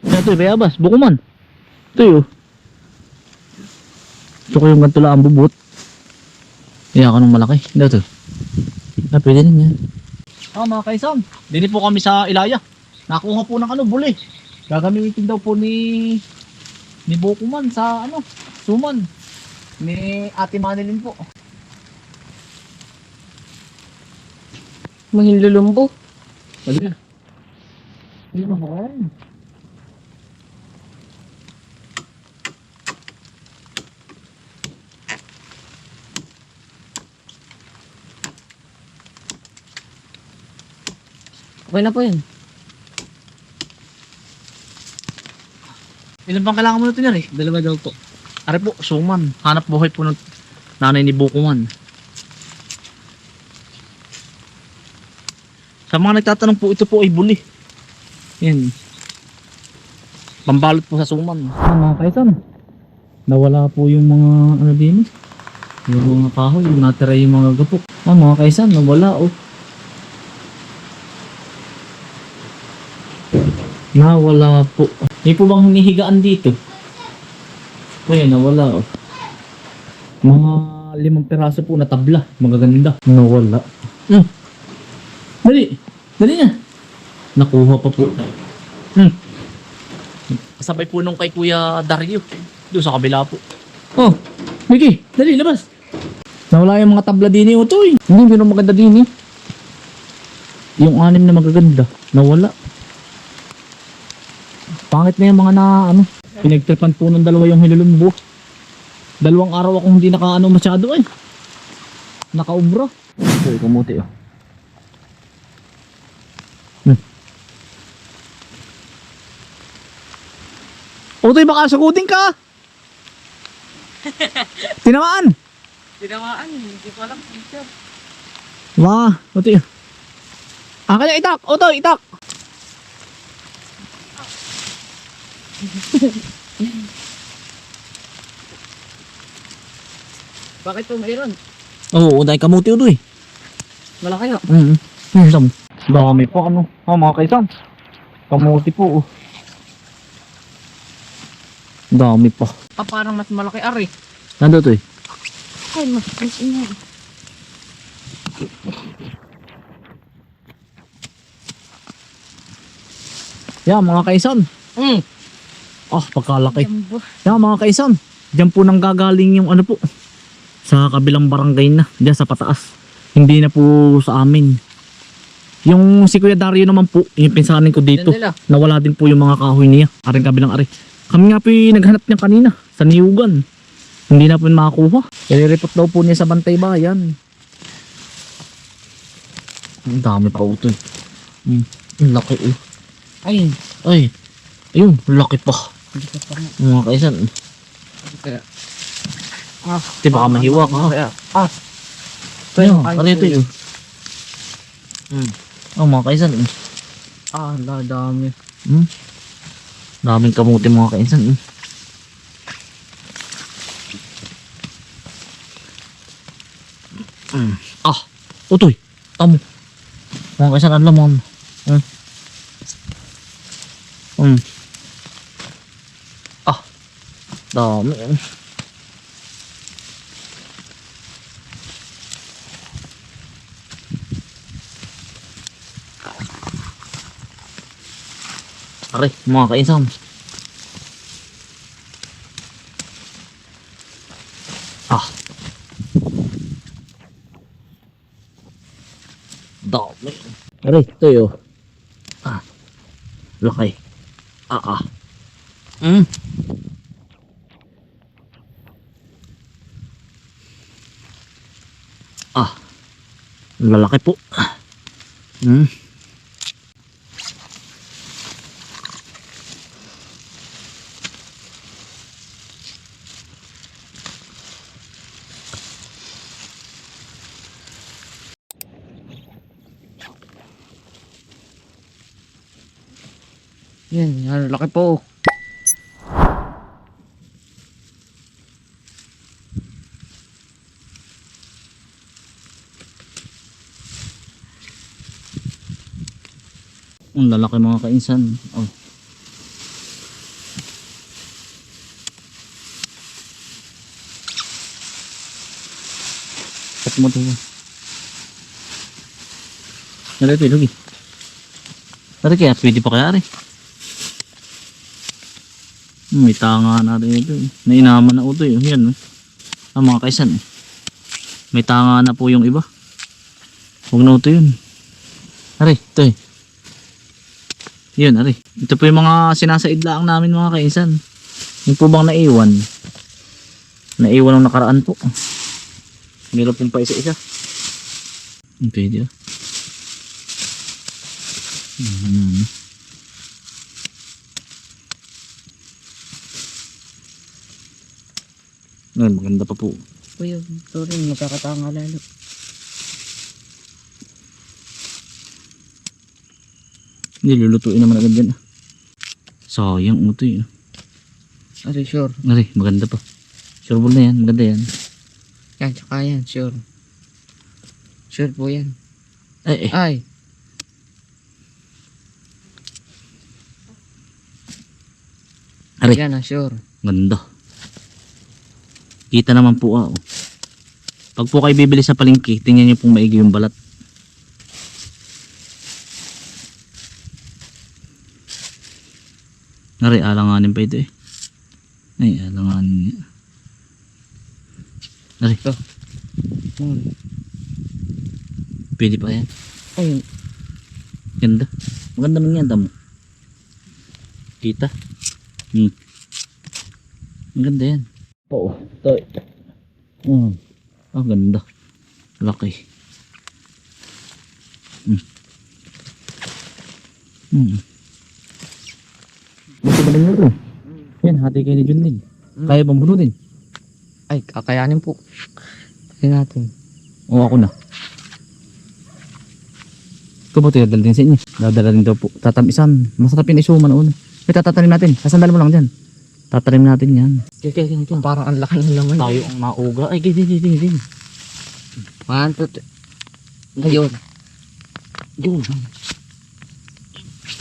Ito yung bayabas, bukuman. Ito yun. Ito ko yung ganito lang ang bubut. Iyan ka nung malaki. Ito. Pwede din yan. Mga kaisam, dini po kami sa Ilaya. Nakuha po ng buli. Gagamitin daw po ni Bukuman sa suman. Ni Ate Manilin po. Mahinlulumbo. Pwede na. Hindi na ba? Okay na po yan. Ilan bang kailangan mo nito niya eh? Dalawa daw po. Ari po, suman. Hanap buhay po ng nanay ni Bukuman. Sa mga nagtatanong po, ito po ay buli. Yan. Pambalot po sa suman. Mga kaisan, nawala po yung mga din. Yung mga kahoy, yung natira yung mga gapok. Mga kaisan, nawala oh. Nawala po. May po bang hinihigaan dito? Ayan, nawala oh. Mga 5 piraso po na tabla. Magaganda. Nawala. Dali. Dali na. Nakuha pa po. Kasabay po nung kay Kuya Dario. Doon sa kabila po. Oh, Mickey, dali, labas. Nawala yung mga tabla din eh. Utoy. Hindi na maganda din eh. Yung 6 na magaganda. Nawala. Pangit na yung mga pinagtripan po ng dalawa yung hilulumbo. 2 araw akong hindi masyado eh. Nakaubra. Ito, kamuti oh. Utoy, baka sagutin ka. Tinamaan. Tinamaan, hindi ko alam. Wah, Utoy. Kanya itak. Utoy, itak. Bakit po mayroon? Oo, dahil kamuti Utoy. Malaki o. Dami po mga kaisan. Kamuti po oh. Dami pa. Parang mas malaki ari. Nando to eh. Ay, mas ingay. Yan mga kaisan. Pagkalaki. Jumbo. Yan mga kaisan. Diyan po nang gagaling yung po. Sa kabilang barangay na. Diyan sa pataas. Hindi na po sa amin. Yung si Kuya Dario naman po. Yung pinsanin ko dito. Nawala din po yung mga kahoy niya. Aring kabilang ari. Kami nga po yung naghanap niya kanina. Sa Niyugan. Hindi na po makakuha. I-report daw po niya sa Bantay Bayan. Ang dami pa ito eh. Ang laki eh. Ay. Ayun, laki pa. Mga kaisan. Di baka mahiwa ka. Ayun, ito yun. Mga kaisan. Dami. Daming kamuti mga kaisan. Utoy. Tamo. Mga kaisan, alam mo. Dami. Aray, mga kaisan. Dami. Aray, ito yun. Laki. Lalaki po. Yan, laki po. Ang lalaki mga kainsan. Cut mo ito. Nalito ilog eh. Tari kaya, pwede pa kaya rin. May tanga natin ito eh. Nainaman na ito eh. Yan eh. Ang mga kaisan eh. May tanga na po yung iba. Huwag na ito yun. Ari, ito eh. Yun, ari. Ito po yung mga sinasaidlaang namin mga kaisan. Yung po bang naiwan? Naiwan ng nakaraan po. Meron pong pa isa-isa. Pwede ah. Ay, maganda pa po. Kuya, ito rin, magkakatanga lalo. Nilulutuin naman agad yan. Sayang ito eh. Ari, sure. Ay, maganda pa. Sure ball na yan, maganda yan. Yan, tsaka yan, sure. Sure po yan. Ay, Ay, Aray. yan ah, sure. Ganda. Kita naman po ah. Oh. Pag po kayo bibili sa palengke, tingnan nyo pong maigi yung balat. Aray, alanganin pa ito eh. Ay, alanganin niya. Aray, pwede pa yan. Ay, Ganda. Maganda man yan, tamo. Kita. Maganda yan. Oo. Ito. Ah, ganda. Laki. Buti ba lang ito? Yan, hati kayo ni Jun din. Kaya bang bunutin? ay, kakayanin po. Tignan natin. O ako na. Ito po, dadala din sa inyo. Dadala din daw po. Tatamisan. Masarap yun isuman noon. May tatatanim natin. Sasandal mo lang dyan. Tatanim natin yan. Kaya. Parang ang laki ng laman. Tayo ang mauga. Ay, gini. 1, 2, 3. Ayun. Yun.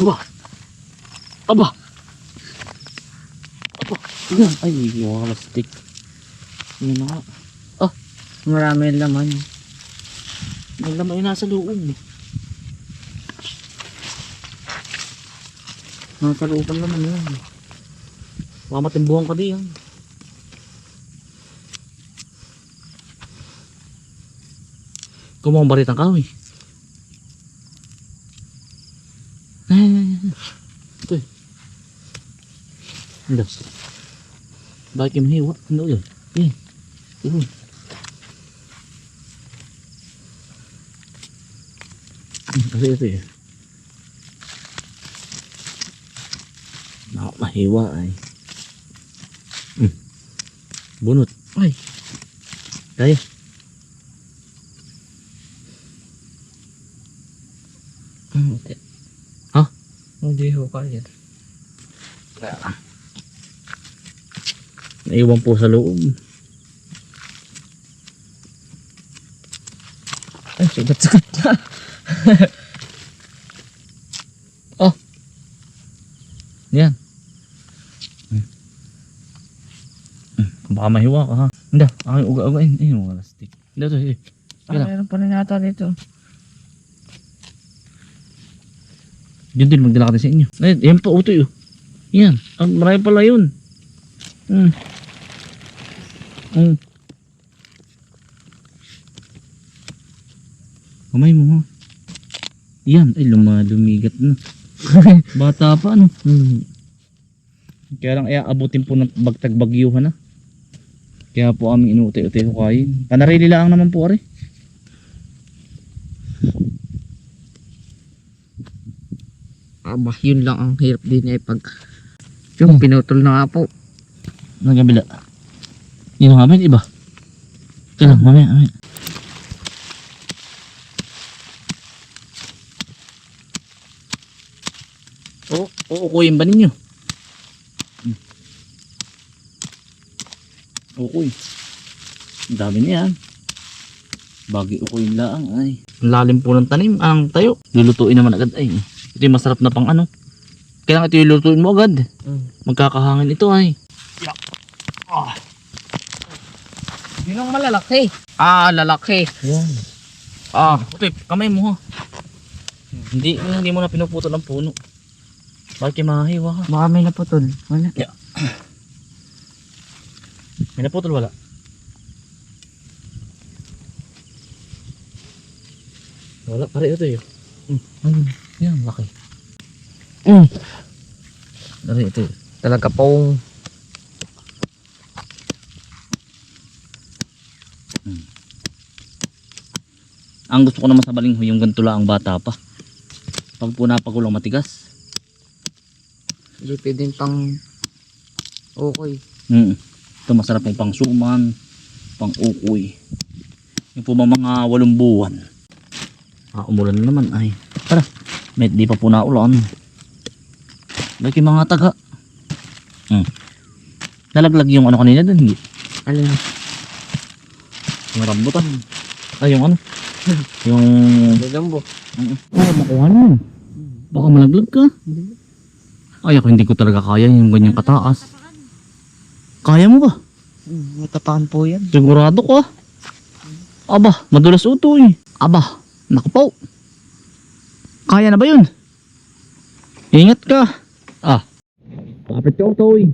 Aba. Aba. Yan. Ay, wala stick. Yun na nga. Marami yung laman. May laman yung nasa loob. Nasa loob ang laman yun. Baka matimbuhan ka di yan. Kumang baritang kahoy. Ito eh. Ano? Bakit yung mahiwa? Ano yun? Yan. Yun. Kasi ito eh. Mahiwa ay. Bunot. Ay. Kaya. Hindi. Ha? Hindi ho kaya. Naiwan po sa loob. Ay, sugat-sugat na. Oh. Yan. Baka mahiwa ka ha. Hindi. Aking uga-ugain. Ayun, wala stick. Hindi ito. Yan. Meron pa rin yata dito. Yun din, magdala ka din sa inyo. Ay, yan pa, utoy. Yan. Ang marami pala yun. Kamay mo ha. Yan. Ay, lumigat na. Bata pa, ano? Kaya lang, abutin po ng bagtag-bagyuhan na. Kaya po aming inuutay-utay ko kain. Panarili lang naman po, ari. Aba, yun lang ang hirap din ay pag yung pinutol na nga po. Nagabila. Yun nga ba, iba? Ito lang, mamaya. Ukuyin ba ninyo? Ukuy. Ang dami niyan. Bagi ukuyin lang ay. Ang lalim po ng tanim, ang tayo. Lulutuin naman agad ay. Ito yung masarap na pang ano. Kailangan ito yung lulutuin mo agad. Magkakahangin ito ay. Yun ang malalaki. Ah, lalaki. Yan. Ah, Okay, kamay mo ha. Hindi mo na pinuputol ang puno. Bakit mahiwa ka? baka may naputol. Wala. May naputol wala? Wala, pare ito yun. Ayun, yan, laki. Pare ito yun. Talaga pong. Ang gusto ko naman sa balinghoy, yung ganito lang ang bata pa. Pag po napakulang matigas. Hindi pwedeng pang okay. Ito masarap pong pang suman, pang ukoy. Yung po mga 8 buwan. Umulan na naman ay. Tara, may di pa po naulan. Lagi mga taga. Nalaglag yung ano kanina dun, hindi? Alin? Yung rambutan. Ay, yung ano? Yung... Lambo. makuha na yun. Baka malaglag ka. Ay, ako hindi ko talaga kaya yung ganyang kataas. Kaya mo ba? Matapakan po yan. Sigurado ka. Aba, madulas uto eh. Aba, naku po. Kaya na ba yun? Ingat ka. Kapit ka uto eh.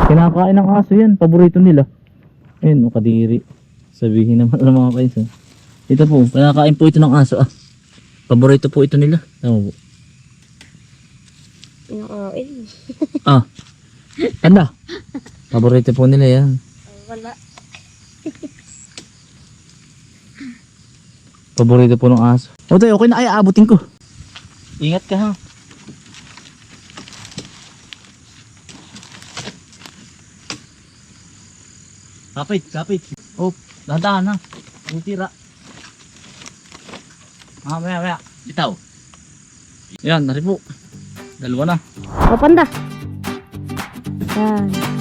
Kinakain ng aso yan. Paborito nila. Ayun, kadiri. Sabihin naman ng mga kaisan. Ito po, kinakain po ito ng aso. Paborito po ito nila. Tama po. Pinakain. Tanda. Paborito po nila yan. Wala. Paborito po ng aso. O tayo, okay na. Ay, aabutin ko. Ingat ka ha. Kapit. Oh, dahan-dahan ha. Yung tira. Maya. Bitaw. Yan, nari po. Dalawa na. O, panda. Yan.